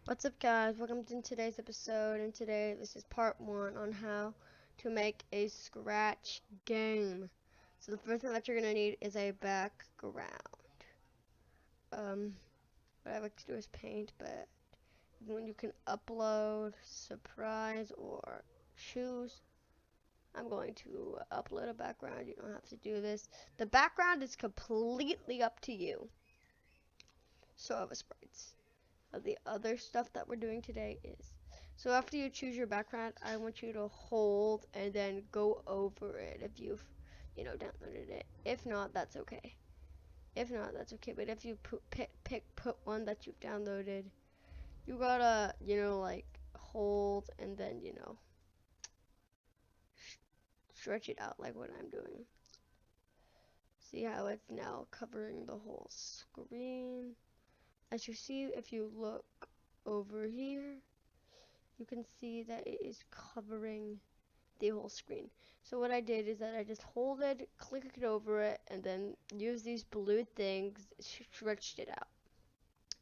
What's up, guys? Welcome to today's episode, and today this is part one on how to make a scratch game. So the first thing that you're gonna need is a background. Um, what I like to do is paint, but when you can upload, surprise, or choose, I'm going to upload a background. You don't have to do this. The background is completely up to you. So are the sprites. The other stuff that we're doing today is, so after you choose your background, I want you to hold and then go over it if you've downloaded it. If not, that's okay. But if you put one that you've downloaded, you gotta like hold and then stretch it out like what I'm doing. See how it's now covering the whole screen? As you see, if you look over here, you can see that it is covering the whole screen. So what I did is that I just hold it, click it over it, and then use these blue things, stretched it out.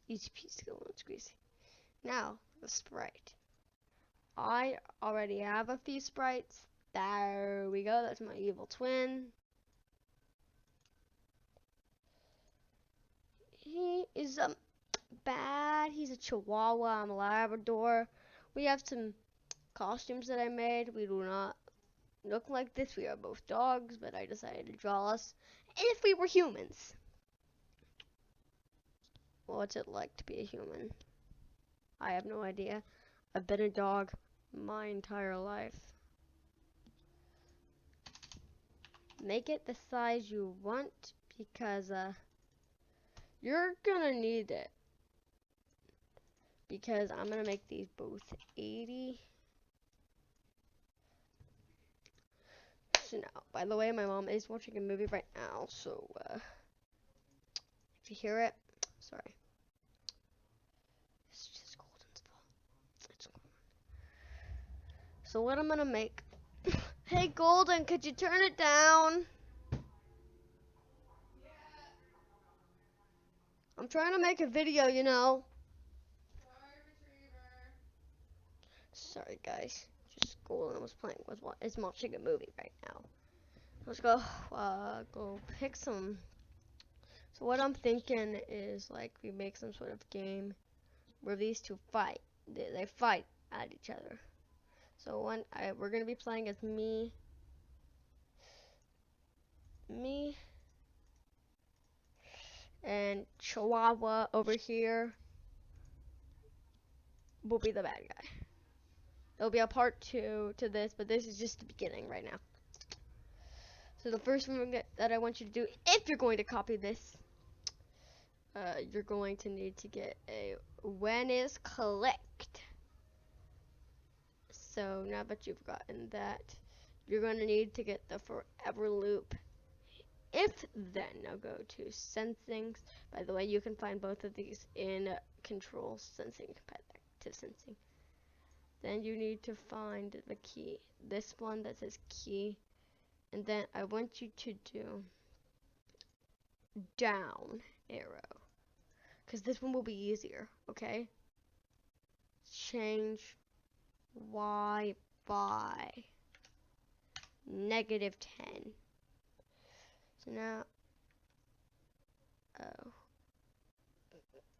Each piece go on squeezy. Now, the sprite. I already have a few sprites. There we go, that's my evil twin. He is bad. He's a Chihuahua. I'm a Labrador. We have some costumes that I made. We do not look like this. We are both dogs, but I decided to draw us if we were humans. What's it like to be a human? I have no idea. I've been a dog my entire life. Make it the size you want because you're gonna need it. Because I'm gonna make these both 80. So now, by the way, my mom is watching a movie right now, so if you hear it, sorry. It's just Golden's fault. It's Golden. So what I'm gonna make. Hey Golden, could you turn it down? I'm trying to make a video, you know. Sorry guys, just Golden was playing with is watching a movie right now. Let's go pick some. So what I'm thinking is like we make some sort of game where these two fight. They fight at each other. So we're gonna be playing as me, and Chihuahua over here will be the bad guy. There'll be a part 2 to this, but this is just the beginning right now. So the first thing that I want you to do, if you're going to copy this, you're going to need to get a when is collect. So now that you've gotten that, you're going to need to get the forever loop. If then, now go to sensings. By the way, you can find both of these in control sensing, competitive sensing. Then you need to find the key. This one that says key. And then I want you to do down arrow. Because this one will be easier, okay? Change Y by -10. So now, oh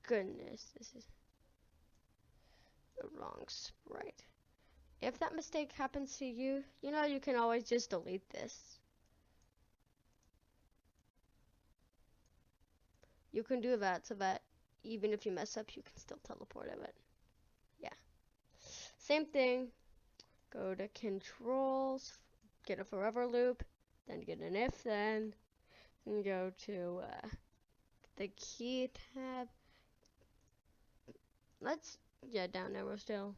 goodness, this is the wrong sprite. If that mistake happens to you, you can always just delete this. You can do that so that even if you mess up, you can still teleport of it. Yeah. Same thing. Go to controls, get a forever loop, then get an if then go to the key tab. Down arrow still.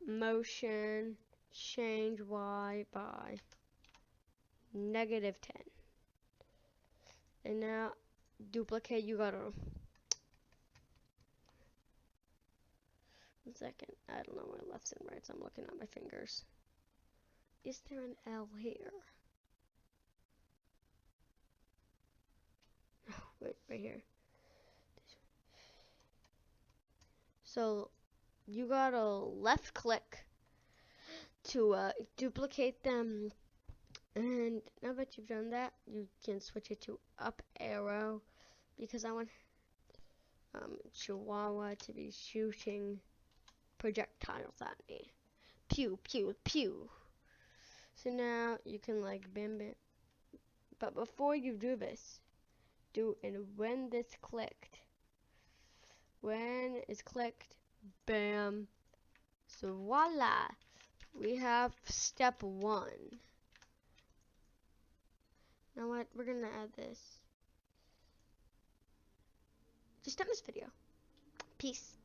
Motion, change Y by -10. And now duplicate, you gotta, 1 second, I don't know where lefts and rights, I'm looking at my fingers. Is there an L here? Oh, wait, right here. So you gotta left click to duplicate them, and now that you've done that, you can switch it to up arrow, because I want Chihuahua to be shooting projectiles at me. Pew, pew, pew. So now you can like bam, bam. But before you do this, and when it's clicked, bam. So voila, we have step 1. Now what, we're gonna add this. Just end this video. Peace.